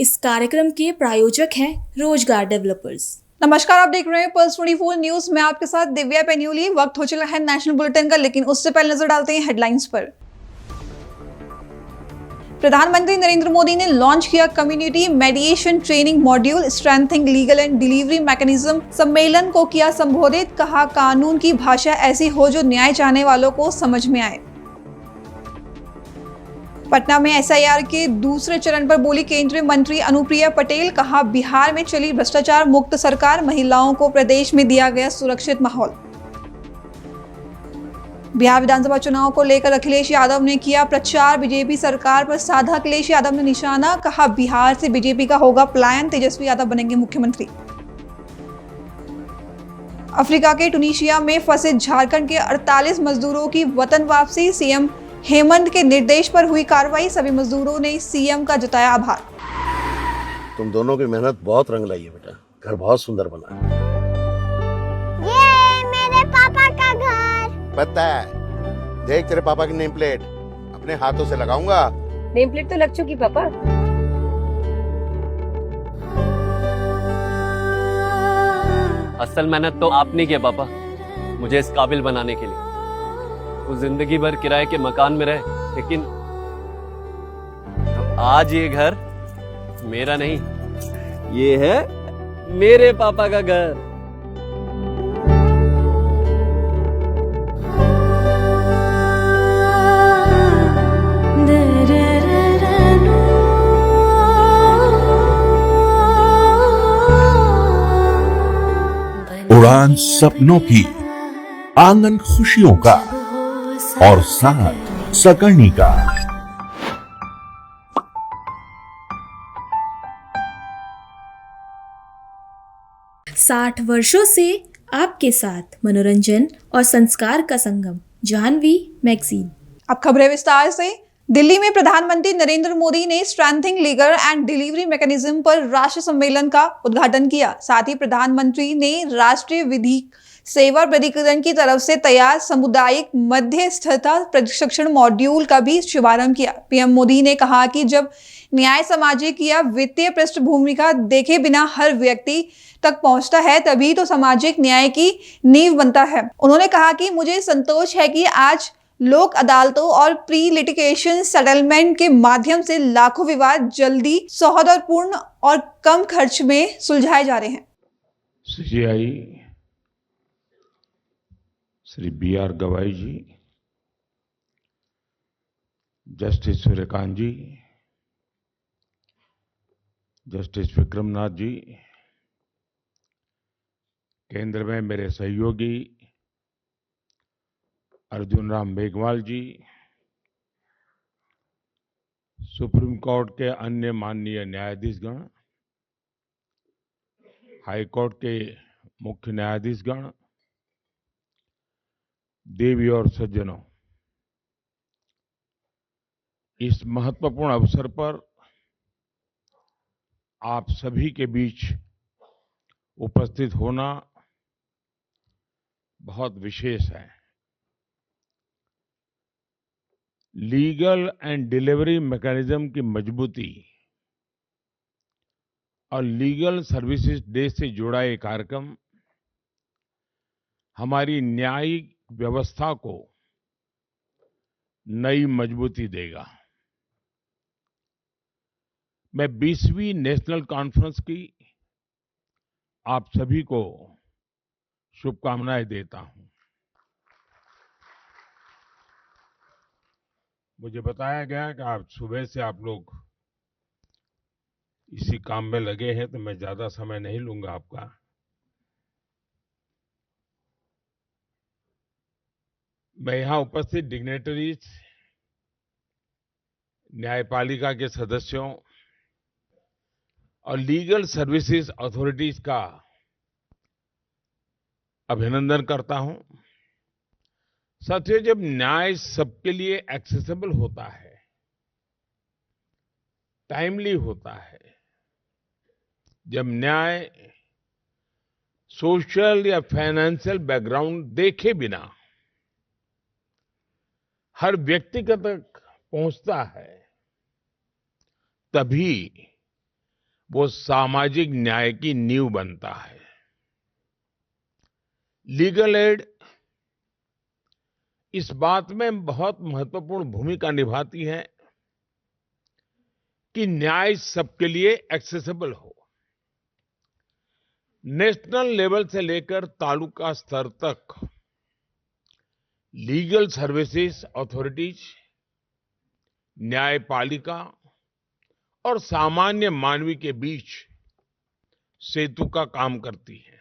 इस कार्यक्रम के प्रायोजक हैं रोजगार डेवलपर्स। नमस्कार, आप देख रहे हैं पल्स 24 न्यूज में आपके साथ दिव्या पेन्यूली। वक्त हो चला है नेशनल बुलेटिन का, लेकिन उससे पहले नजर डालते हैं हेडलाइंस पर। प्रधानमंत्री नरेंद्र मोदी ने लॉन्च किया community मेडिएशन training module strengthening legal and delivery mechanism. सम्मेलन को किया संबोधित, कहा कानून की भाषा ऐसी हो जो न्याय चाहने वालों को समझ में आए। पटना में एसआईआर के दूसरे चरण पर बोली केंद्रीय मंत्री अनुप्रिया पटेल, कहा बिहार में चली भ्रष्टाचार मुक्त सरकार, महिलाओं को प्रदेश में दिया गया सुरक्षित माहौल। बिहार विधानसभा चुनाव को लेकर अखिलेश यादव ने किया प्रचार, बीजेपी सरकार पर साधा अखिलेश यादव ने निशाना, कहा बिहार से बीजेपी का होगा पलायन, तेजस्वी यादव बनेंगे मुख्यमंत्री। अफ्रीका के टुनीशिया में फंसे झारखंड के 48 मजदूरों की वतन वापसी, सीएम हेमंत के निर्देश पर हुई कार्रवाई, सभी मजदूरों ने सीएम का जताया आभार। तुम दोनों की मेहनत बहुत रंग लाई है बेटा, घर बहुत सुंदर बना है। ये मेरे पापा का घर। पता है, देख तेरे पापा की नेम प्लेट अपने हाथों से लगाऊंगा। नेम प्लेट तो लग चुकी पापा। असल मेहनत तो आपने की पापा, मुझे इस काबिल बनाने के लिए। वो जिंदगी भर किराए के मकान में रहे, लेकिन आज ये घर मेरा नहीं, ये है मेरे पापा का घर। उड़ान सपनों की, आंगन खुशियों का और साथ सकर्णी का। 60 वर्षों से आपके साथ मनोरंजन और संस्कार का संगम, जाह्नवी मैगजीन। अब खबरें विस्तार से। दिल्ली में प्रधानमंत्री नरेंद्र मोदी ने strengthening legal and delivery mechanism पर राष्ट्रीय सम्मेलन का उद्घाटन किया। साथ ही प्रधानमंत्री ने राष्ट्रीय विधिक सेवा प्राधिकरण की तरफ से तैयार सामुदायिक मध्यस्थता प्रशिक्षण मॉड्यूल का भी शुभारंभ किया। पीएम मोदी ने कहा कि जब न्याय सामाजिक या वित्तीय पृष्ठभूमि का देखे बिना हर व्यक्ति तक पहुंचता है, तभी तो सामाजिक न्याय की नींव बनता है। उन्होंने कहा कि मुझे संतोष है कि आज लोक अदालतों और प्री लिटिगेशन सेटलमेंट के माध्यम से लाखों विवाद जल्दी, सौहार्दपूर्ण और कम खर्च में सुलझाए जा रहे हैं। सीजीआई श्री बीआर गवाई जी, जस्टिस सूर्यकांत जी, जस्टिस विक्रमनाथ जी, केंद्र में मेरे सहयोगी अर्जुन राम मेघवाल जी, सुप्रीम कोर्ट के अन्य माननीय न्यायाधीशगण, हाई कोर्ट के मुख्य न्यायाधीशगण, देवी और सज्जनों, इस महत्वपूर्ण अवसर पर आप सभी के बीच उपस्थित होना बहुत विशेष है। लीगल एंड डिलीवरी मैकेनिज्म की मजबूती और लीगल सर्विसेज डे से जुड़ा ये कार्यक्रम हमारी न्यायिक व्यवस्था को नई मजबूती देगा। मैं 20वीं नेशनल कॉन्फ्रेंस की आप सभी को शुभकामनाएं देता हूं। मुझे बताया गया कि आज सुबह से आप लोग इसी काम में लगे हैं, तो मैं ज्यादा समय नहीं लूंगा आपका। मैं यहां उपस्थित डिग्नेटरीज, न्यायपालिका के सदस्यों और लीगल सर्विसेज अथॉरिटीज का अभिनंदन करता हूं। साथियों, जब न्याय सबके लिए एक्सेसिबल होता है, टाइमली होता है, जब न्याय सोशल या फाइनेंशियल बैकग्राउंड देखे बिना हर व्यक्ति तक पहुंचता है, तभी वो सामाजिक न्याय की नींव बनता है। लीगल एड इस बात में बहुत महत्वपूर्ण भूमिका निभाती है कि न्याय सबके लिए एक्सेसिबल हो। नेशनल लेवल से लेकर तालुका स्तर तक लीगल सर्विसेज अथॉरिटीज, न्यायपालिका और सामान्य मानवी के बीच सेतु का काम करती है।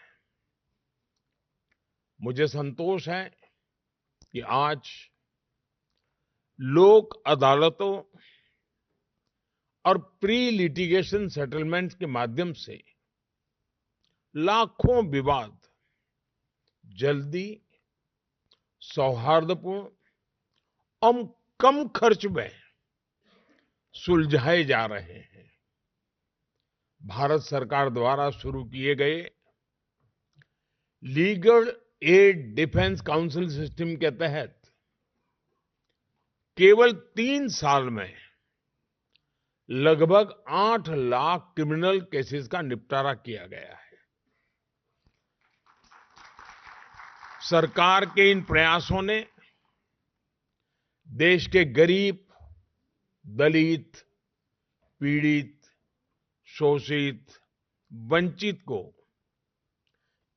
मुझे संतोष है कि आज लोक अदालतों और प्री लिटिगेशन सेटलमेंट के माध्यम से लाखों विवाद जल्दी, सौहार्दपूर्ण और कम खर्च में सुलझाए जा रहे हैं। भारत सरकार द्वारा शुरू किए गए legal aid defence council system के तहत केवल 3 साल में लगभग 8 लाख क्रिमिनल केसेस का निपटारा किया गया है। सरकार के इन प्रयासों ने देश के गरीब, दलित, पीड़ित, शोषित, वंचित को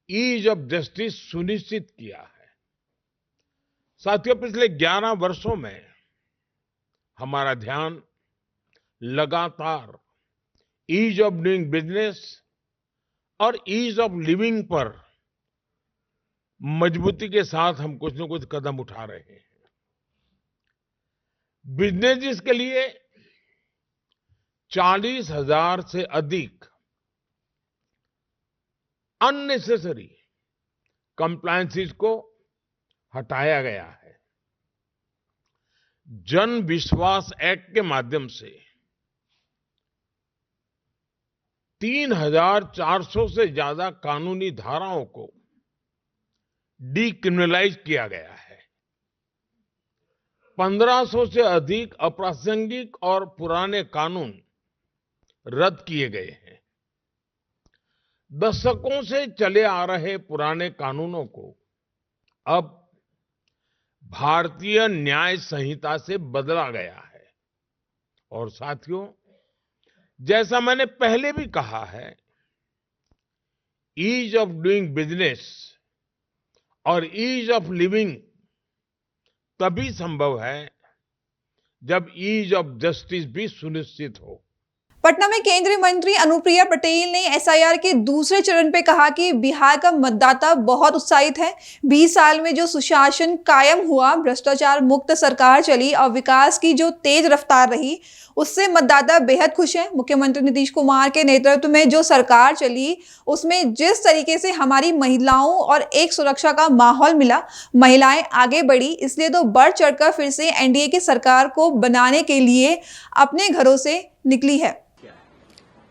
ईज ऑफ जस्टिस सुनिश्चित किया है। साथियों, पिछले 11 वर्षों में हमारा ध्यान लगातार ईज ऑफ डूइंग बिजनेस और ईज ऑफ लिविंग पर मजबूती के साथ हम कुछ न कुछ कदम उठा रहे हैं। बिजनेस के लिए 40,000 से अधिक अननेसेसरी कंप्लायंसेस को हटाया गया है। जन विश्वास एक्ट के माध्यम से 3,400 से ज्यादा कानूनी धाराओं को डीक्रिमिनलाइज किया गया है। 1500 से अधिक अप्रासंगिक और पुराने कानून रद्द किए गए हैं। दशकों से चले आ रहे पुराने कानूनों को अब भारतीय न्याय संहिता से बदला गया है। और साथियों, जैसा मैंने पहले भी कहा है, ईज ऑफ डूइंग बिजनेस और ईज ऑफ लिविंग तभी संभव है जब ईज ऑफ जस्टिस भी सुनिश्चित हो। पटना में केंद्रीय मंत्री अनुप्रिया पटेल ने एसआईआर के दूसरे चरण पे कहा कि बिहार का मतदाता बहुत उत्साहित है। 20 साल में जो सुशासन कायम हुआ, भ्रष्टाचार मुक्त सरकार चली और विकास की जो तेज रफ्तार रही, उससे मतदाता बेहद खुश है। मुख्यमंत्री नीतीश कुमार के नेतृत्व में जो सरकार चली, उसमें जिस तरीके से हमारी महिलाओं और एक सुरक्षा का माहौल मिला, महिलाएं आगे बढ़ी, इसलिए तो बढ़ चढ़कर फिर से एनडीए की सरकार को बनाने के लिए अपने घरों से निकली है।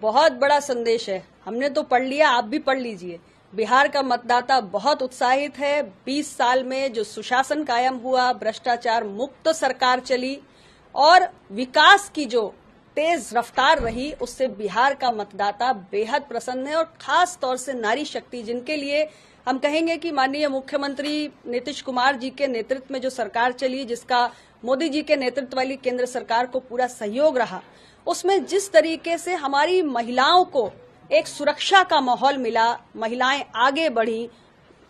बहुत बड़ा संदेश है। हमने तो पढ़ लिया, आप भी पढ़ लीजिए। बिहार का मतदाता बहुत उत्साहित है। 20 साल में जो सुशासन कायम हुआ, भ्रष्टाचार मुक्त सरकार चली और विकास की जो तेज रफ्तार रही, उससे बिहार का मतदाता बेहद प्रसन्न है। और खास तौर से नारी शक्ति, जिनके लिए हम कहेंगे कि माननीय मुख्यमंत्री नीतीश कुमार जी के नेतृत्व में जो सरकार चली, जिसका मोदी जी के नेतृत्व वाली केंद्र सरकार को पूरा सहयोग रहा, उसमें जिस तरीके से हमारी महिलाओं को एक सुरक्षा का माहौल मिला, महिलाएं आगे बढ़ी,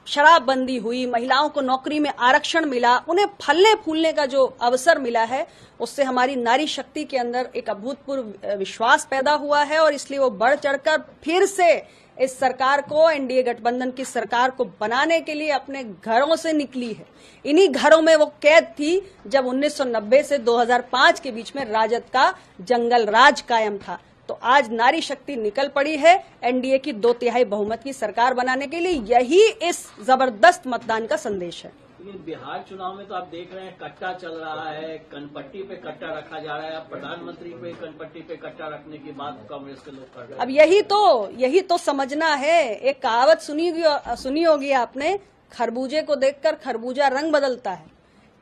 शराबबंदी हुई, महिलाओं को नौकरी में आरक्षण मिला, उन्हें फलने फूलने का जो अवसर मिला है, उससे हमारी नारी शक्ति के अंदर एक अभूतपूर्व विश्वास पैदा हुआ है। और इसलिए वो बढ़ चढ़कर फिर से इस सरकार को, एनडीए गठबंधन की सरकार को बनाने के लिए अपने घरों से निकली है। इन्हीं घरों में वो कैद थी जब 1990 से 2005 के बीच में राजद का जंगल राज कायम था। तो आज नारी शक्ति निकल पड़ी है एनडीए की 2/3 बहुमत की सरकार बनाने के लिए। यही इस जबरदस्त मतदान का संदेश है। बिहार चुनाव में तो आप देख रहे हैं कट्टा चल रहा है, कनपट्टी पे कट्टा रखा जा रहा है। प्रधानमंत्री पे कनपट्टी पे कट्टा रखने की बात कांग्रेस के लोग कर रहे हैं। अब यही तो समझना है। एक कहावत सुनी होगी आपने, खरबूजे को देखकर खरबूजा रंग बदलता है।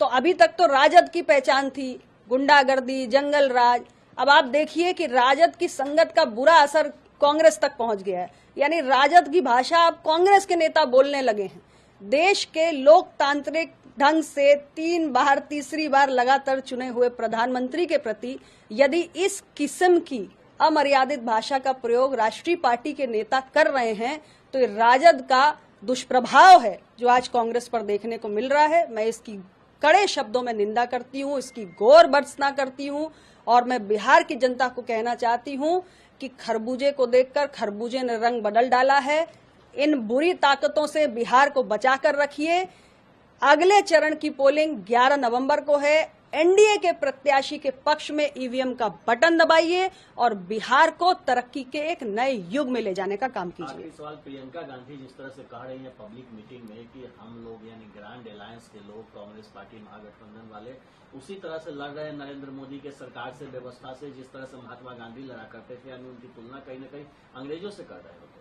तो अभी तक तो राजद की पहचान थी गुंडागर्दी, जंगल राज। अब आप देखिए कि राजद की संगत का बुरा असर कांग्रेस तक पहुंच गया है। यानी राजद की भाषा अब कांग्रेस के नेता बोलने लगे हैं। देश के लोकतांत्रिक ढंग से 3 बार तीसरी बार लगातार चुने हुए प्रधानमंत्री के प्रति यदि इस किस्म की अमर्यादित भाषा का प्रयोग राष्ट्रीय पार्टी के नेता कर रहे हैं तो ये राजद का दुष्प्रभाव है जो आज कांग्रेस पर देखने को मिल रहा है। मैं इसकी कड़े शब्दों में निंदा करती हूं, इसकी घोर भर्त्सना करती हूं और मैं बिहार की जनता को कहना चाहती हूं कि खरबूजे को देखकर खरबूजे ने रंग बदल डाला है। इन बुरी ताकतों से बिहार को बचाकर रखिए। अगले चरण की पोलिंग 11 नवंबर को है। एनडीए के प्रत्याशी के पक्ष में ईवीएम का बटन दबाइए और बिहार को तरक्की के एक नए युग में ले जाने का काम कीजिए। आखिरी सवाल, प्रियंका गांधी जिस तरह से कह रही है पब्लिक मीटिंग में कि हम लोग यानी ग्रैंड अलायंस के लोग, कांग्रेस पार्टी महागठबंधन वाले उसी तरह से लड़ रहे हैं नरेंद्र मोदी के सरकार से, व्यवस्था से, जिस तरह से महात्मा गांधी लड़ा करते थे, यानी उनकी तुलना कहीं न कहीं अंग्रेजों से कर रहे होते।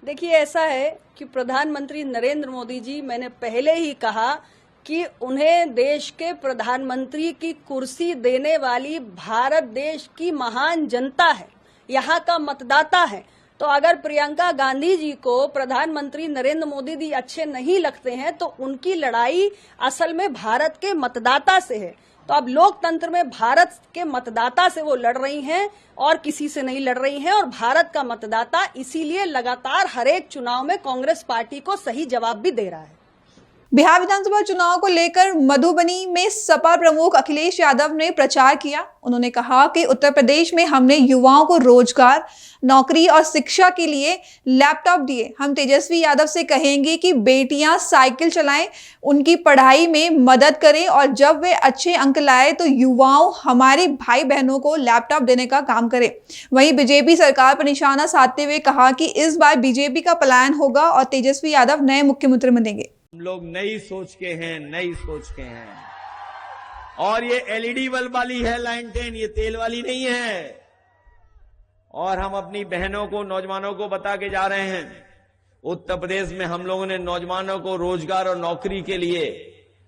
देखिए, ऐसा है कि प्रधानमंत्री नरेंद्र मोदी जी, मैंने पहले ही कहा कि उन्हें देश के प्रधानमंत्री की कुर्सी देने वाली भारत देश की महान जनता है, यहाँ का मतदाता है। तो अगर प्रियंका गांधी जी को प्रधानमंत्री नरेंद्र मोदी जी अच्छे नहीं लगते हैं तो उनकी लड़ाई असल में भारत के मतदाता से है। तो अब लोकतंत्र में भारत के मतदाता से वो लड़ रही हैं और किसी से नहीं लड़ रही हैं। और भारत का मतदाता इसीलिए लगातार हर एक चुनाव में कांग्रेस पार्टी को सही जवाब भी दे रहा है। बिहार विधानसभा चुनाव को लेकर मधुबनी में सपा प्रमुख अखिलेश यादव ने प्रचार किया। उन्होंने कहा कि उत्तर प्रदेश में हमने युवाओं को रोजगार, नौकरी और शिक्षा के लिए लैपटॉप दिए। हम तेजस्वी यादव से कहेंगे कि बेटियां साइकिल चलाएं, उनकी पढ़ाई में मदद करें और जब वे अच्छे अंक लाए तो युवाओं, हमारे भाई बहनों को लैपटॉप देने का काम करें। वहीं बीजेपी सरकार पर निशाना साधते हुए कहा कि इस बार बीजेपी का पलायन होगा और तेजस्वी यादव नए मुख्यमंत्री बनेंगे। हम लोग नई सोच के हैं, नई सोच के हैं। और ये एलईडी बल्ब वाली है लैंटेन, ये तेल वाली नहीं है। और हम अपनी बहनों को, नौजवानों को बता के जा रहे हैं, उत्तर प्रदेश में हम लोगों ने नौजवानों को रोजगार और नौकरी के लिए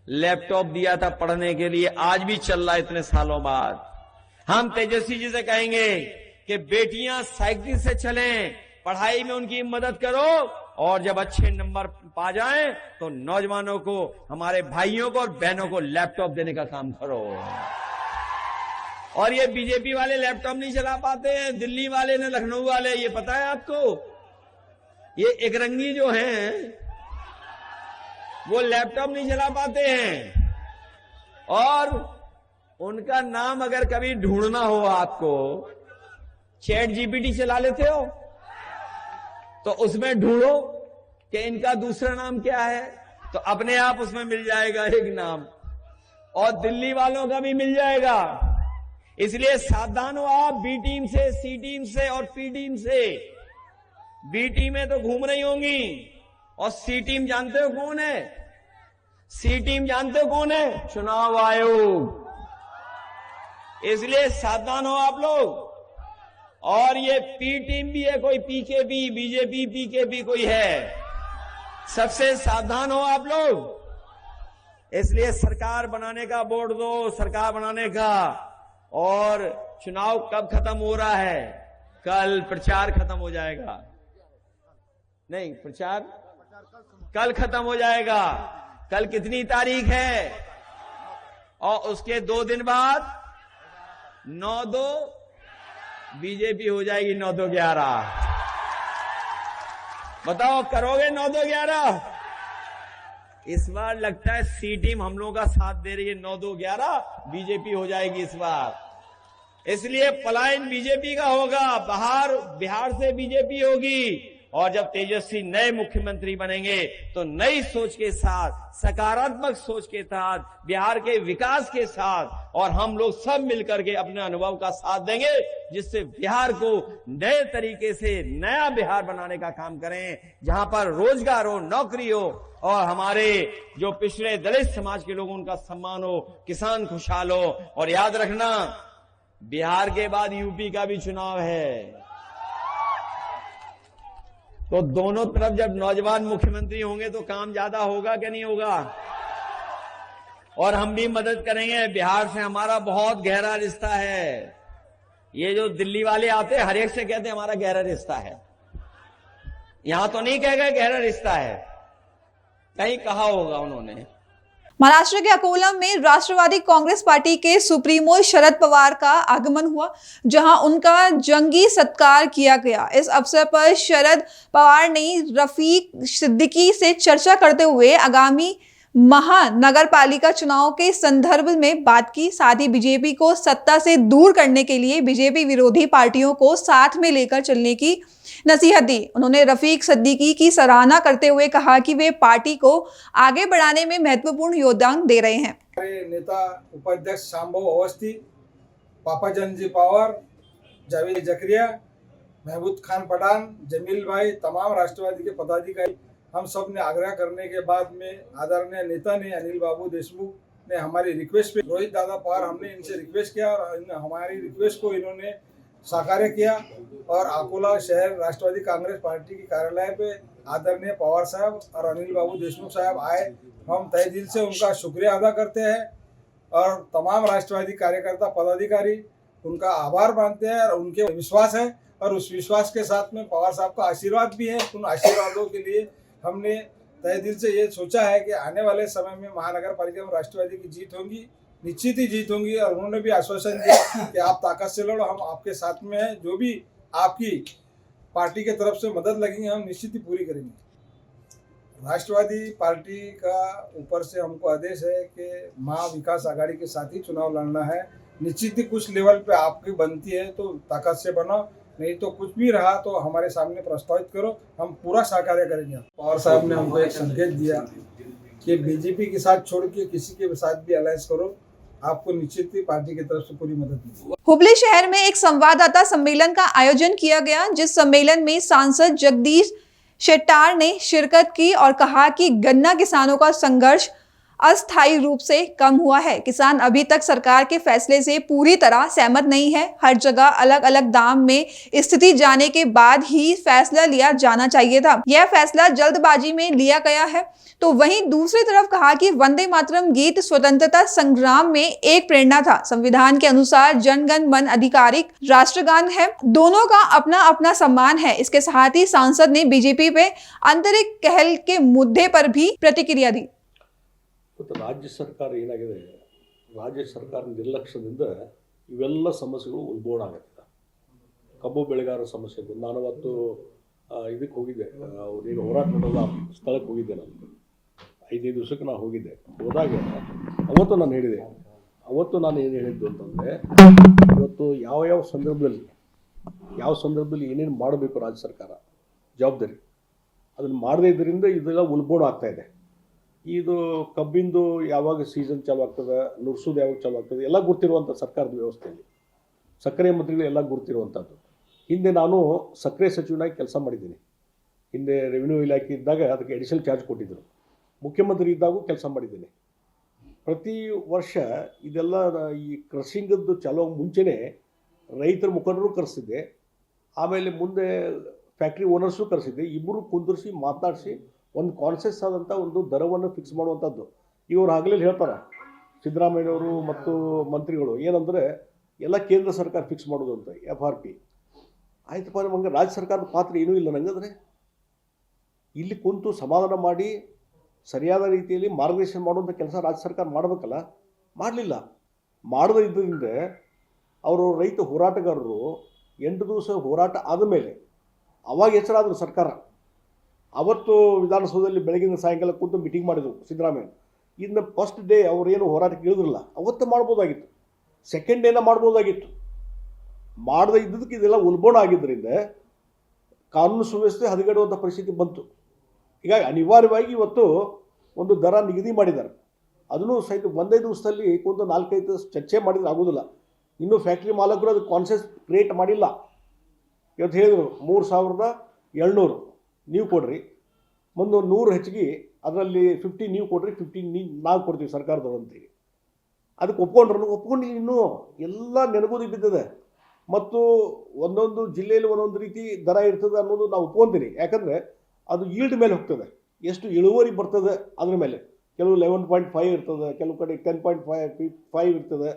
लैपटॉप दिया था पढ़ने के लिए, आज भी चल रहा है इतने सालों बाद। हम तेजस्वी जी से कहेंगे कि बेटियां साइकिल से चलें, पढ़ाई में उनकी मदद करो और जब अच्छे नंबर पा जाएं तो नौजवानों को, हमारे भाइयों को और बहनों को लैपटॉप देने का काम करो। और ये बीजेपी वाले लैपटॉप नहीं चला पाते हैं, दिल्ली वाले ने, लखनऊ वाले, ये पता है आपको? ये एक रंगी जो हैं वो लैपटॉप नहीं चला पाते हैं। और उनका नाम अगर कभी ढूंढना हो आपको, चैट जीपीटी चला लेते हो तो उसमें ढूंढो कि इनका दूसरा नाम क्या है, तो अपने आप उसमें मिल जाएगा एक नाम, और दिल्ली वालों का भी मिल जाएगा। इसलिए सावधान हो आप बी टीम से, सी टीम से और पी टीम से। बी टीम में तो घूम रही होंगी, और सी टीम जानते हो कौन है? सी टीम जानते हो कौन है? चुनाव आयोग। इसलिए सावधान हो आप लोग। और ये पी टीम भी है, कोई पीकेपी, बीजेपी, पीकेपी कोई है, सबसे सावधान हो आप लोग। इसलिए सरकार बनाने का बोर्ड दो, सरकार बनाने का। और चुनाव कब खत्म हो रहा है? कल प्रचार खत्म हो जाएगा। नहीं, प्रचार कल खत्म हो जाएगा। कल कितनी तारीख है? और उसके 2 दिन बाद 9-2 बीजेपी हो जाएगी 9-2-11। बताओ, करोगे 9-2-11? इस बार लगता है सी टीम हम लोगों का साथ दे रही है। 9-2-11 बीजेपी हो जाएगी इस बार। इसलिए पलायन बीजेपी का होगा, बिहार से बीजेपी होगी। और जब तेजस्वी नए मुख्यमंत्री बनेंगे तो नई सोच के साथ, सकारात्मक सोच के साथ, बिहार के विकास के साथ, और हम लोग सब मिलकर के अपने अनुभव का साथ देंगे, जिससे बिहार को नए तरीके से नया बिहार बनाने का काम करें, जहां पर रोजगार हो, नौकरी हो, और हमारे जो पिछड़े दलित समाज के लोग, उनका सम्मान हो, किसान खुशहाल हो। और याद रखना, बिहार के बाद यूपी का भी चुनाव है, तो दोनों तरफ जब नौजवान मुख्यमंत्री होंगे तो काम ज्यादा होगा कि नहीं होगा? और हम भी मदद करेंगे। बिहार से हमारा बहुत गहरा रिश्ता है। ये जो दिल्ली वाले आते हर एक से कहते हमारा गहरा रिश्ता है। यहां तो नहीं कह गए गहरा रिश्ता है, कहीं कहा होगा उन्होंने। महाराष्ट्र के अकोला में राष्ट्रवादी कांग्रेस पार्टी के सुप्रीमो शरद पवार का आगमन हुआ, जहां उनका जंगी सत्कार किया गया। इस अवसर पर शरद पवार ने रफीक सिद्दीकी से चर्चा करते हुए आगामी महानगरपालिका चुनाव के संदर्भ में बात की। साथ ही बीजेपी को सत्ता से दूर करने के लिए बीजेपी विरोधी पार्टियों को साथ में लेकर चलने की नसीहत दी। उन्होंने रफीक सिद्दीकी की सराहना करते हुए कहा कि वे पार्टी को आगे बढ़ाने में महत्वपूर्ण योगदान दे रहे हैं। हमारे नेता उपाध्यक्ष शांभव अवस्थी, पापाजन जी पवार, जावेद जकरिया, महमूद खान पठान, जमील भाई, तमाम राष्ट्रवादी के पदाधिकारी, हम सब ने आग्रह करने के बाद में आदरणीय नेता ने अनिल बाबू देशमुख ने हमारी रिक्वेस्ट पे, रोहित दादा पवार, हमने इनसे रिक्वेस्ट किया और हमारी रिक्वेस्ट को इन्होंने साकार किया और अकोला शहर राष्ट्रवादी कांग्रेस पार्टी के कार्यालय पे आदरणीय पवार साहब और अनिल बाबू देशमुख साहब आए। हम तहे दिल से उनका शुक्रिया अदा करते हैं और तमाम राष्ट्रवादी कार्यकर्ता पदाधिकारी उनका आभार मानते हैं और उनके विश्वास है और उस विश्वास के साथ में पवार साहब का आशीर्वाद भी है। उन आशीर्वादों के लिए हमने तहे दिल से ये सोचा है कि आने वाले समय में महानगर पालिका में राष्ट्रवादी की जीत होगी, निश्चित ही जीत होगी। और उन्होंने भी आश्वासन दिया कि आप ताकत से लड़ो, हम आपके साथ में हैं, जो भी आपकी पार्टी के तरफ से मदद लगेगी हम निश्चित ही पूरी करेंगे। राष्ट्रवादी पार्टी का ऊपर से हमको आदेश है कि महा विकास आघाड़ी के साथ ही चुनाव लड़ना है। निश्चित ही कुछ लेवल पे आपकी बनती है तो ताकत से बनो, नहीं तो कुछ भी रहा तो हमारे सामने प्रस्तावित करो, हम पूरा सहकार्य करेंगे। पवार साहब ने हमको एक संकेत दिया कि बीजेपी के साथ छोड़ के किसी के साथ भी अलायंस करो, आपको निश्चित ही पार्टी की तरफ से पूरी मदद मिलेगी। हुबली शहर में एक संवाददाता सम्मेलन का आयोजन किया गया, जिस सम्मेलन में सांसद जगदीश शेट्टार ने शिरकत की और कहा कि गन्ना किसानों का संघर्ष अस्थायी रूप से कम हुआ है। किसान अभी तक सरकार के फैसले से पूरी तरह सहमत नहीं है। हर जगह अलग अलग दाम में स्थिति जाने के बाद ही फैसला लिया जाना चाहिए था। यह फैसला जल्दबाजी में लिया गया है। तो वहीं दूसरी तरफ कहा कि वंदे मातरम गीत स्वतंत्रता संग्राम में एक प्रेरणा था। संविधान के अनुसार जन गण मन आधिकारिक राष्ट्रगान है। दोनों का अपना अपना सम्मान है। इसके साथ ही सांसद ने बीजेपी पे आंतरिक कहल के मुद्दे पर भी प्रतिक्रिया दी। ರಾಜ್ಯ ಸರ್ಕಾರ ಏನಾಗಿದೆ, ರಾಜ್ಯ ಸರ್ಕಾರ ನಿರ್ಲಕ್ಷ್ಯದಿಂದ ಇವೆಲ್ಲ ಸಮಸ್ಯೆಗಳು ಉಲ್ಬಣ ಕಬ್ಬು ಬೆಳೆಗಾರರ ಸಮಸ್ಯೆಗಳು. ನಾನು ಅವತ್ತು ಇದಕ್ಕೆ ಹೋಗಿದ್ದೆ, ಈಗ ಹೋರಾಟ ಮಾಡೋದು ಸ್ಥಳಕ್ಕೆ ಹೋಗಿದ್ದೆ. ನಾನು 5 ದಿವಸಕ್ಕೆ ನಾನು ಹೋಗಿದ್ದೆ. ಹೋದಾಗ ಅವತ್ತು ನಾನು ಹೇಳಿದೆ, ಏನು ಹೇಳಿದ್ದು ಅಂತಂದರೆ, ಇವತ್ತು ಯಾವ ಸಂದರ್ಭದಲ್ಲಿ ಏನೇನು ಮಾಡಬೇಕು ರಾಜ್ಯ ಸರ್ಕಾರ ಜವಾಬ್ದಾರಿ ಅದನ್ನು ಮಾಡದೇ ಇದರಿಂದ ಇದೆಲ್ಲ ಉಲ್ಬಣ ಆಗ್ತಾಯಿದೆ. ಇದು ಕಬ್ಬಿಂದು ಯಾವಾಗ ಸೀಸನ್ ಚಾಲು ಆಗ್ತದೆ, ನುರ್ಸೋದು ಯಾವಾಗ ಚಾಲು ಆಗ್ತದೆ ಎಲ್ಲ ಗುರ್ತಿರುವಂಥ ಸರ್ಕಾರದ ವ್ಯವಸ್ಥೆಯಲ್ಲಿ ಸಕ್ಕರೆ ಮಂತ್ರಿಗಳು ಎಲ್ಲ ಗುರ್ತಿರುವಂಥದ್ದು. ಹಿಂದೆ ನಾನು ಸಕ್ಕರೆ ಸಚಿವನಾಗಿ ಕೆಲಸ ಮಾಡಿದ್ದೀನಿ. ಹಿಂದೆ ರೆವಿನ್ಯೂ ಇಲಾಖೆ ಇದ್ದಾಗ ಅದಕ್ಕೆ ಅಡಿಷನಲ್ ಚಾರ್ಜ್ ಕೊಟ್ಟಿದ್ದರು. ಮುಖ್ಯಮಂತ್ರಿ ಇದ್ದಾಗೂ ಕೆಲಸ ಮಾಡಿದ್ದೀನಿ. ಪ್ರತಿ ವರ್ಷ ಇದೆಲ್ಲ ಈ ಕ್ರಷಿಂಗದ್ದು ಚಾಲು ಆಗೋ ಮುಂಚೆನೇ ರೈತರ ಮುಖಂಡರು ಕರೆಸಿದ್ದೆ, ಆಮೇಲೆ ಮುಂದೆ ಫ್ಯಾಕ್ಟ್ರಿ ಓನರ್ಸು ಕರೆಸಿದ್ದೆ. ಇಬ್ಬರು ಕುಂದಿರಿಸಿ ಮಾತನಾಡಿಸಿ ಒಂದು ಕಾನ್ಸೆಸ್ ಆದಂಥ ಒಂದು ದರವನ್ನು ಫಿಕ್ಸ್ ಮಾಡುವಂಥದ್ದು. ಇವರು ಆಗಲೇ ಹೇಳ್ತಾರೆ ಸಿದ್ದರಾಮಯ್ಯನವರು ಮತ್ತು ಮಂತ್ರಿಗಳು ಏನಂದರೆ ಎಲ್ಲ ಕೇಂದ್ರ ಸರ್ಕಾರ ಫಿಕ್ಸ್ ಮಾಡೋದು ಅಂತ FRP. ಆಯ್ತಪ್ಪ, ನಮಗೆ ರಾಜ್ಯ ಸರ್ಕಾರದ ಪಾತ್ರ ಏನೂ ಇಲ್ಲ. ನಂಗಂದರೆ ಇಲ್ಲಿ ಕುಂತು ಸಮಾಧಾನ ಮಾಡಿ ಸರಿಯಾದ ರೀತಿಯಲ್ಲಿ ಮಾರ್ಗದರ್ಶನ ಮಾಡುವಂಥ ಕೆಲಸ ರಾಜ್ಯ ಸರ್ಕಾರ ಮಾಡಬೇಕಲ್ಲ, ಮಾಡಲಿಲ್ಲ. ಮಾಡದೇ ಇದ್ದರಿಂದ ಅವರು ರೈತ ಹೋರಾಟಗಾರರು 8 ದಿವಸ ಹೋರಾಟ ಆದಮೇಲೆ ಅವಾಗ ಎಚ್ಚರಾದರು ಸರ್ಕಾರ. ಅವತ್ತು ವಿಧಾನಸೌಧದಲ್ಲಿ ಬೆಳಗಿನ ಸಾಯಂಕಾಲ ಕೂತು ಮೀಟಿಂಗ್ ಮಾಡಿದರು ಸಿದ್ದರಾಮಯ್ಯ. ಇನ್ನು ಫಸ್ಟ್ ಡೇ ಅವರೇನು ಹೋರಾಟಕ್ಕೆ ಇಳಿದ್ರಲ್ಲ ಅವತ್ತು ಮಾಡ್ಬೋದಾಗಿತ್ತು, ಸೆಕೆಂಡ್ ಡೇನ ಮಾಡ್ಬೋದಾಗಿತ್ತು. ಮಾಡದೇ ಇದ್ದದಕ್ಕೆ ಇದೆಲ್ಲ ಉಲ್ಬಣ ಆಗಿದ್ದರಿಂದ ಕಾನೂನು ಸುವ್ಯವಸ್ಥೆ ಹದಗೆಡುವಂಥ ಪರಿಸ್ಥಿತಿ ಬಂತು. ಹೀಗಾಗಿ ಅನಿವಾರ್ಯವಾಗಿ ಇವತ್ತು ಒಂದು ದರ ನಿಗದಿ ಮಾಡಿದ್ದಾರೆ. ಅದನ್ನು ಸಹಿತ ಒಂದೇ ದಿವಸದಲ್ಲಿ ಕೂತು 4-5 ದಿವಸ ಚರ್ಚೆ ಮಾಡಿದ್ರೆ ಆಗೋದಿಲ್ಲ. ಇನ್ನೂ ಫ್ಯಾಕ್ಟ್ರಿ ಮಾಲಕರು ಅದು ಕಾನ್ಸೆಪ್ಟ್ ಕ್ರಿಯೇಟ್ ಮಾಡಿಲ್ಲ. ಇವತ್ತು ಹೇಳಿದರು 3700 ನೀವು ಕೊಡ್ರಿ, ಮುಂದೆ 100 ಹೆಚ್ಚಿಗೆ ಅದರಲ್ಲಿ 50 ನೀವು ಕೊಡ್ರಿ, 50 ನಾವು ಕೊಡ್ತೀವಿ ಸರ್ಕಾರದವರು ಅಂತೇಳಿ. ಅದಕ್ಕೆ ಒಪ್ಕೊಂಡಿಲ್ಲ. ಇನ್ನೂ ಎಲ್ಲ ನೆನಗುದಿ ಬಿದ್ದಿದೆ. ಮತ್ತು ಒಂದೊಂದು ಜಿಲ್ಲೆಯಲ್ಲಿ ಒಂದೊಂದು ರೀತಿ ದರ ಇರ್ತದೆ ಅನ್ನೋದು ನಾವು ಒಪ್ಕೊತೀನಿ. ಯಾಕಂದರೆ ಅದು ಈಲ್ಡ್ ಮೇಲೆ ಹೋಗ್ತದೆ, ಎಷ್ಟು ಇಳುವರಿ ಬರ್ತದೆ ಅದ್ರ ಮೇಲೆ. ಕೆಲವು 11.5 ಇರ್ತದೆ, ಕೆಲವು ಕಡೆ 10.5 ಇರ್ತದೆ,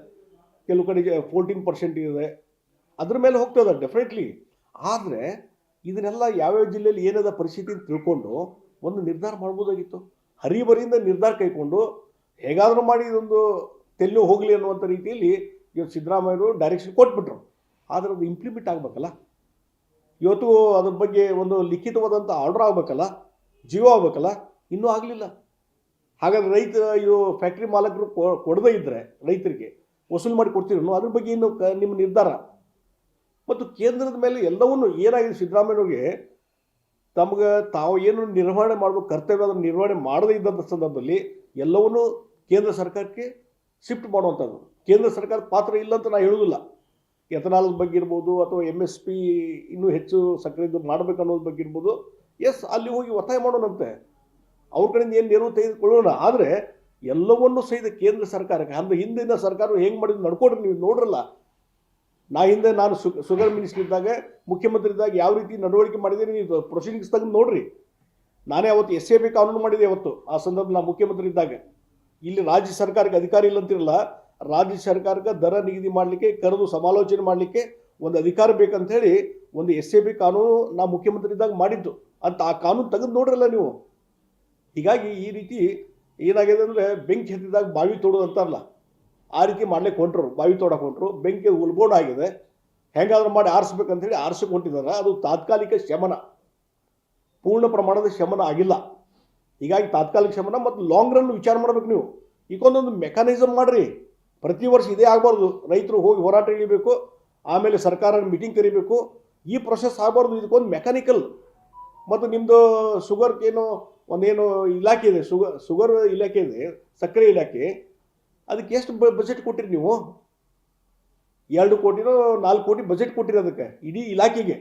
ಕೆಲವು ಕಡೆ 14% ಇದೆ. ಅದ್ರ ಮೇಲೆ ಹೋಗ್ತದೆ ಡೆಫಿನೆಟ್ಲಿ. ಆದರೆ ಇದನ್ನೆಲ್ಲ ಯಾವ್ಯಾವ ಜಿಲ್ಲೆಯಲ್ಲಿ ಏನದ ಪರಿಸ್ಥಿತಿ ಅಂತ ತಿಳ್ಕೊಂಡು ಒಂದು ನಿರ್ಧಾರ ಮಾಡ್ಬೋದಾಗಿತ್ತು. ಹರಿಬರಿಯಿಂದ ನಿರ್ಧಾರ ಕೈಕೊಂಡು ಹೇಗಾದರೂ ಮಾಡಿ ಇದೊಂದು ತೆಲ್ಲು ಹೋಗಲಿ ಅನ್ನುವಂಥ ರೀತಿಯಲ್ಲಿ ಇವತ್ತು ಸಿದ್ದರಾಮಯ್ಯರು ಡೈರೆಕ್ಷನ್ ಕೊಟ್ಬಿಟ್ರು. ಆದರೆ ಅದು ಇಂಪ್ಲಿಮೆಂಟ್ ಆಗಬೇಕಲ್ಲ. ಇವತ್ತು ಅದ್ರ ಬಗ್ಗೆ ಒಂದು ಲಿಖಿತವಾದಂಥ ಆರ್ಡರ್ ಆಗಬೇಕಲ್ಲ, ಜೀವ ಆಗಬೇಕಲ್ಲ, ಇನ್ನೂ ಆಗಲಿಲ್ಲ. ಹಾಗಾದ್ರೆ ರೈತ ಇವು ಫ್ಯಾಕ್ಟ್ರಿ ಮಾಲಕರು ಕೊಡದೇ ಇದ್ದರೆ ರೈತರಿಗೆ ವಸೂಲು ಮಾಡಿ ಕೊಡ್ತೀವಿ ಅದ್ರ ಬಗ್ಗೆ ಇನ್ನು ನಿಮ್ಮ ನಿರ್ಧಾರ. ಮತ್ತು ಕೇಂದ್ರದ ಮೇಲೆ ಎಲ್ಲವನ್ನೂ ಏನಾಗಿದೆ ಸಿದ್ದರಾಮಯ್ಯವ್ರಿಗೆ ತಮಗೆ ತಾವು ಏನು ನಿರ್ವಹಣೆ ಮಾಡಬೇಕು ಕರ್ತವ್ಯ ಅದನ್ನು ನಿರ್ವಹಣೆ ಮಾಡದೇ ಇದ್ದಂಥ ಸಂದರ್ಭದಲ್ಲಿ ಎಲ್ಲವನ್ನೂ ಕೇಂದ್ರ ಸರ್ಕಾರಕ್ಕೆ ಶಿಫ್ಟ್ ಮಾಡುವಂಥದ್ದು. ಕೇಂದ್ರ ಸರ್ಕಾರದ ಪಾತ್ರ ಇಲ್ಲ ಅಂತ ನಾನು ಹೇಳೋದಿಲ್ಲ. ಎಥನಾಲ್ ಬಗ್ಗೆ ಇರ್ಬೋದು ಅಥವಾ MSP ಇನ್ನೂ ಹೆಚ್ಚು ಸಕ್ಕರೆದು ಮಾಡಬೇಕು ಅನ್ನೋದ್ರ ಬಗ್ಗೆ ಇರ್ಬೋದು. ಎಸ್, ಅಲ್ಲಿ ಹೋಗಿ ಒತ್ತಾಯ ಮಾಡೋಣಂತೆ, ಅವ್ರ ಕಡೆಯಿಂದ ಏನು ನೆರವು ತೆಗೆದುಕೊಳ್ಳೋಣ. ಆದರೆ ಎಲ್ಲವನ್ನೂ ಸಹಿತ ಕೇಂದ್ರ ಸರ್ಕಾರಕ್ಕೆ ಅಂದ್ರೆ ಹಿಂದಿನ ಸರ್ಕಾರ ಹೆಂಗೆ ಮಾಡಿದ್ರು ನಡ್ಕೊಡ್ರಿ. ನೀವು ನೋಡ್ರಲ್ಲ, ನಾನು ಶುಗರ್ ಮಿನಿಸ್ಟರ್ ಇದ್ದಾಗ ಮುಖ್ಯಮಂತ್ರಿ ಇದ್ದಾಗ ಯಾವ ರೀತಿ ನಡವಳಿಕೆ ಮಾಡಿದ್ದೀನಿ ನೀವು ಪ್ರೊಸೀಡಿಂಗ್ಸ್ ತೆಗೆದು ನೋಡ್ರಿ. ನಾನೇ ಅವತ್ತು SAB ಕಾನೂನು ಮಾಡಿದೆ ಅವತ್ತು ಆ ಸಂದರ್ಭ ನಾನು ಮುಖ್ಯಮಂತ್ರಿ ಇದ್ದಾಗ. ಇಲ್ಲಿ ರಾಜ್ಯ ಸರ್ಕಾರಕ್ಕೆ ಅಧಿಕಾರ ಇಲ್ಲ ಅಂತಿರಲ್ಲ, ರಾಜ್ಯ ಸರ್ಕಾರಕ್ಕೆ ದರ ನಿಗದಿ ಮಾಡಲಿಕ್ಕೆ ಕರೆದು ಸಮಾಲೋಚನೆ ಮಾಡಲಿಕ್ಕೆ ಒಂದು ಅಧಿಕಾರ ಬೇಕಂತ ಹೇಳಿ ಒಂದು SAB ಕಾನೂನು ನಾವು ಮುಖ್ಯಮಂತ್ರಿ ಇದ್ದಾಗ ಮಾಡಿದ್ದು ಅಂತ ಆ ಕಾನೂನು ತೆಗೆದು ನೋಡ್ರಲ್ಲ ನೀವು. ಹೀಗಾಗಿ ಈ ರೀತಿ ಏನಾಗಿದೆ ಅಂದರೆ ಬೆಂಕಿ ಹತ್ತಿದಾಗ ಬಾವಿ ತೋಡೋದು ಅಂತಾರಲ್ಲ, ಆ ರೀತಿ ಮಾಡ್ಲಿಕ್ಕೆ ಹೊಂಟ್ರು. ಬಾವಿ ತೋಡಕ್ಕೆ ಹೊಂಟ್ರು, ಬೆಂಕಿ ಉಲ್ಬೋಣ ಆಗಿದೆ. ಹೆಂಗಾದ್ರೂ ಮಾಡಿ ಆರಿಸ್ಬೇಕಂತೇಳಿ ಆರಿಸಕ್ಕೆ ಹೊಂಟಿದ್ದಾರೆ. ಅದು ತಾತ್ಕಾಲಿಕ ಶಮನ, ಪೂರ್ಣ ಪ್ರಮಾಣದ ಶಮನ ಆಗಿಲ್ಲ. ಹೀಗಾಗಿ ತಾತ್ಕಾಲಿಕ ಶಮನ ಮತ್ತು ಲಾಂಗ್ ರನ್ ವಿಚಾರ ಮಾಡ್ಬೇಕು ನೀವು. ಈಗೊಂದೊಂದು ಮೆಕ್ಯಾನಿಸಮ್ ಮಾಡಿರಿ. ಪ್ರತಿ ವರ್ಷ ಇದೇ ಆಗಬಾರ್ದು. ರೈತರು ಹೋಗಿ ಹೋರಾಟ ಇಳಿಬೇಕು, ಆಮೇಲೆ ಸರ್ಕಾರ ಮೀಟಿಂಗ್ ಕರಿಬೇಕು. ಈ ಪ್ರೊಸೆಸ್ ಆಗಬಾರ್ದು. ಇದಕ್ಕೊಂದು ಮೆಕ್ಯಾನಿಕಲ್. ಮತ್ತು ನಿಮ್ಮದು ಶುಗರ್ಗೇನು ಒಂದೇನು ಇಲಾಖೆ ಇದೆ, ಶುಗರ್ ಇಲಾಖೆ ಇದೆ, ಸಕ್ಕರೆ ಇಲಾಖೆ. ಅದಕ್ಕೆ ಎಷ್ಟು ಬಜೆಟ್ ಕೊಟ್ಟಿರಿ ನೀವು? 2 ಕೋಟಿನೋ 4 ಕೋಟಿ ಬಜೆಟ್ ಕೊಟ್ಟಿರಿ ಅದಕ್ಕೆ, ಇಡೀ ಇಲಾಖೆಗೆ.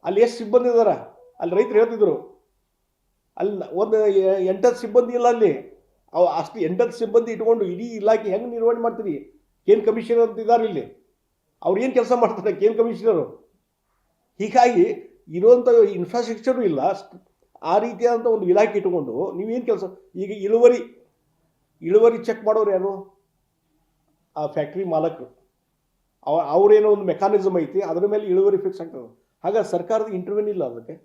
ಅಲ್ಲಿ ಎಷ್ಟು ಸಿಬ್ಬಂದಿ ಇದ್ದಾರೆ? ಅಲ್ಲಿ ರೈತರು ಹೇಳ್ತಿದ್ರು ಅಲ್ಲಿ ಒಂದು 8 ಸಿಬ್ಬಂದಿ ಇಲ್ಲ ಅಲ್ಲಿ. ಅಷ್ಟು 8 ಸಿಬ್ಬಂದಿ ಇಟ್ಕೊಂಡು ಇಡೀ ಇಲಾಖೆ ಹೆಂಗೆ ನಿರ್ವಹಣೆ ಮಾಡ್ತೀರಿ? ಕೇನ್ ಕಮಿಷನರ್ ಅಂತ ಇದ್ದಾರೆ ಇಲ್ಲಿ, ಅವ್ರು ಏನು ಕೆಲಸ ಮಾಡ್ತಾರೆ ಕೇನ್ ಕಮಿಷನರು? ಹೀಗಾಗಿ ಇರುವಂಥ ಇನ್ಫ್ರಾಸ್ಟ್ರಕ್ಚರು ಇಲ್ಲ. ಆ ರೀತಿಯಾದಂಥ ಒಂದು ಇಲಾಖೆ ಇಟ್ಕೊಂಡು ನೀವೇನು ಕೆಲಸ? ಈಗ ಇಳುವರಿ ಚೆಕ್ ಮಾಡೋರು ಯಾರು? ಆ ಫ್ಯಾಕ್ಟ್ರಿ ಮಾಲಕರು. ಅವ್ರೇನೋ ಒಂದು ಮೆಕ್ಯಾನಿಸಮ್ ಐತಿ, ಅದರ ಮೇಲೆ ಇಳುವರಿ ಫಿಕ್ಸ್ ಆಗ್ತದೆ. ಹಾಗಾಗಿ ಸರ್ಕಾರದ ಇಂಟರ್ವ್ಯೂನ್ ಇಲ್ಲ. ಅದಕ್ಕೆ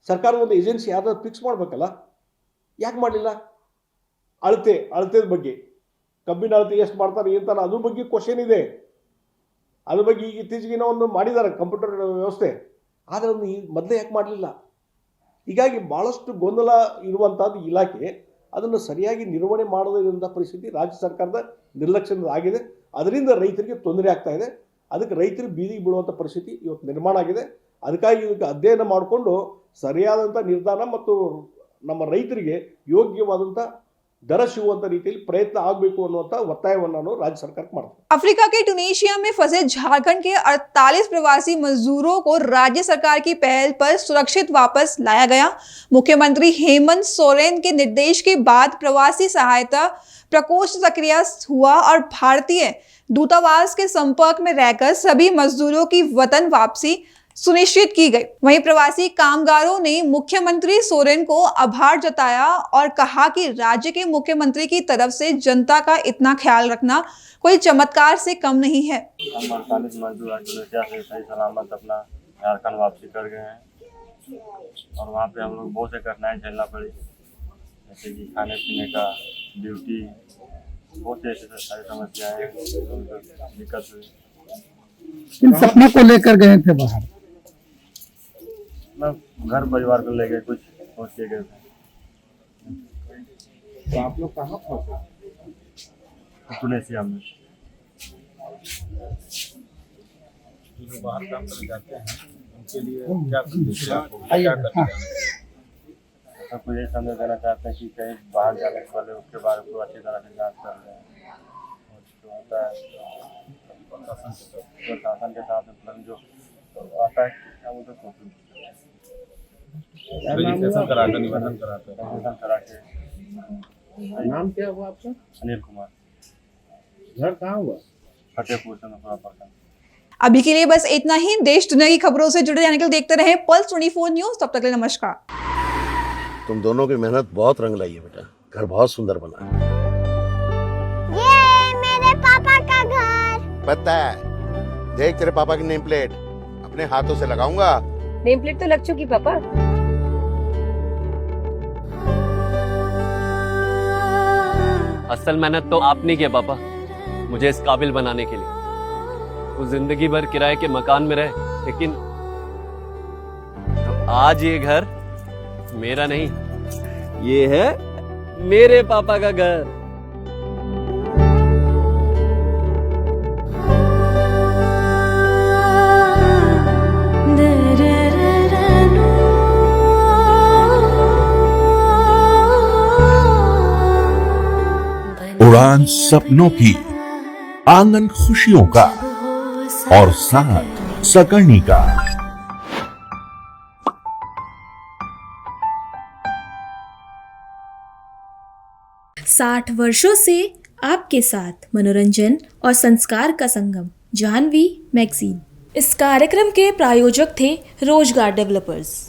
ಸರ್ಕಾರದ ಒಂದು ಏಜೆನ್ಸಿ ಯಾವ್ದಾದ್ರು ಫಿಕ್ಸ್ ಮಾಡಬೇಕಲ್ಲ. ಯಾಕೆ ಮಾಡಲಿಲ್ಲ? ಅಳತೆದ ಬಗ್ಗೆ, ಕಬ್ಬಿನ ಅಳತೆ ಎಷ್ಟು ಮಾಡ್ತಾರೆ ಅಂತ ಅದ್ರ ಬಗ್ಗೆ ಕ್ವಶನ್ ಇದೆ. ಅದ್ರ ಬಗ್ಗೆ ಈಗ ಇತ್ತೀಚೆಗೆ ಒಂದು ಮಾಡಿದ್ದಾರೆ ಕಂಪ್ಯೂಟರ್ ವ್ಯವಸ್ಥೆ. ಆದರೆ ಅದನ್ನು ಮೊದಲೇ ಯಾಕೆ ಮಾಡಲಿಲ್ಲ? ಹೀಗಾಗಿ ಭಾಳಷ್ಟು ಗೊಂದಲ ಇರುವಂಥದ್ದು ಇಲಾಖೆ. ಅದನ್ನು ಸರಿಯಾಗಿ ನಿರ್ವಹಣೆ ಮಾಡದೇ ಇರುವಂಥ ಪರಿಸ್ಥಿತಿ ರಾಜ್ಯ ಸರ್ಕಾರದ ನಿರ್ಲಕ್ಷ್ಯದ ಆಗಿದೆ. ಅದರಿಂದ ರೈತರಿಗೆ ತೊಂದರೆ ಆಗ್ತಾ ಇದೆ. ಅದಕ್ಕೆ ರೈತರು ಬೀದಿಗೆ ಬೀಳುವಂಥ ಪರಿಸ್ಥಿತಿ ಇವತ್ತು ನಿರ್ಮಾಣ ಆಗಿದೆ. ಅದಕ್ಕಾಗಿ ಇದಕ್ಕೆ ಅಧ್ಯಯನ ಮಾಡಿಕೊಂಡು ಸರಿಯಾದಂಥ ನಿರ್ಧಾರ ಮತ್ತು ನಮ್ಮ ರೈತರಿಗೆ ಯೋಗ್ಯವಾದಂಥ दर ಸಿಗುವಂತ ರೀತಿಯಲ್ಲಿ ಪ್ರಯತ್ನ ಆಗಬೇಕು ಅನ್ನುವಂತ ಒತ್ತಾಯವನ್ನು ನಾನು ರಾಜ್ಯ ಸರ್ಕಾರಕ್ಕೆ ಮಾಡ್ತೀನಿ। अफ्रीका के ट्यूनीशिया में फंसे झारखंड के 48 प्रवासी मजदूरों को राज्य सरकार की पहल पर सुरक्षित वापस लाया गया। मुख्यमंत्री हेमंत सोरेन के निर्देश के बाद प्रवासी सहायता प्रकोष्ठ सक्रिय हुआ और भारतीय दूतावास के संपर्क में रहकर सभी मजदूरों की वतन वापसी सुनिश्चित की गई। वहीं प्रवासी कामगारों ने मुख्यमंत्री सोरेन को आभार जताया और कहा कि राज्य के मुख्यमंत्री की तरफ से जनता का इतना ख्याल रखना कोई चमत्कार से कम नहीं है। हम 48 मजदूर इंडोनेशिया से सही सलामत अपना झारखंड वापसी कर गए हैं और वहाँ पे हम लोग बहुत से कठिनाई झेलना पड़ी, जैसे कि खाने पीने का, ड्यूटी, बहुत से ऐसे सारी समस्याएं दिक्कत हुई। किन सपनों को लेकर गए थे बाहर? मैं घर परिवार को ले गए, कुछ सोच के गए थे। तो आप लोग कहाँ फंसे? इंडोनेशिया में। जो बाहर काम करने जाते हैं उनके लिए क्या संदेश है? सबको ये संदेश देना चाहते हैं कि कहीं बाहर जाने से पहले उसके बारे में अच्छी तरह से जांच कर लें। जो होता है प्रशासन के साथ जो आता है क्या बोलते हैं, रजिस्ट्रेशन करा कर निबंधन कराते हैं। करा के। नाम क्या हुआ आपका? अनिल कुमार। घर कहाँ हुआ? फतेहपुर से प्रखंड। अभी के लिए बस इतना ही। देश दुनिया की खबरों से जुड़े रहने के लिए देखते रहें पल्स 24 न्यूज। तब तक के लिए नमस्कार। तुम दोनों की मेहनत बहुत रंग लाई है बेटा, घर बहुत सुंदर बना है। ये मेरे पापा का घर। पता है देख तेरे पापा की नेम प्लेट अपने हाथों से लगाऊंगा। नेम प्लेट तो लग चुकी पापा। असल मेहनत तो आपने की है पापा, मुझे इस काबिल बनाने के लिए। वो जिंदगी भर किराए के मकान में रहे, लेकिन आज ये घर मेरा नहीं, ये है मेरे पापा का घर। उड़ान सपनों की, आंगन खुशियों का और साथ सकर्णी का। 60 वर्षों से आपके साथ मनोरंजन और संस्कार का संगम, जाह्नवी मैगजीन। इस कार्यक्रम के प्रायोजक थे रोजगार डेवलपर्स।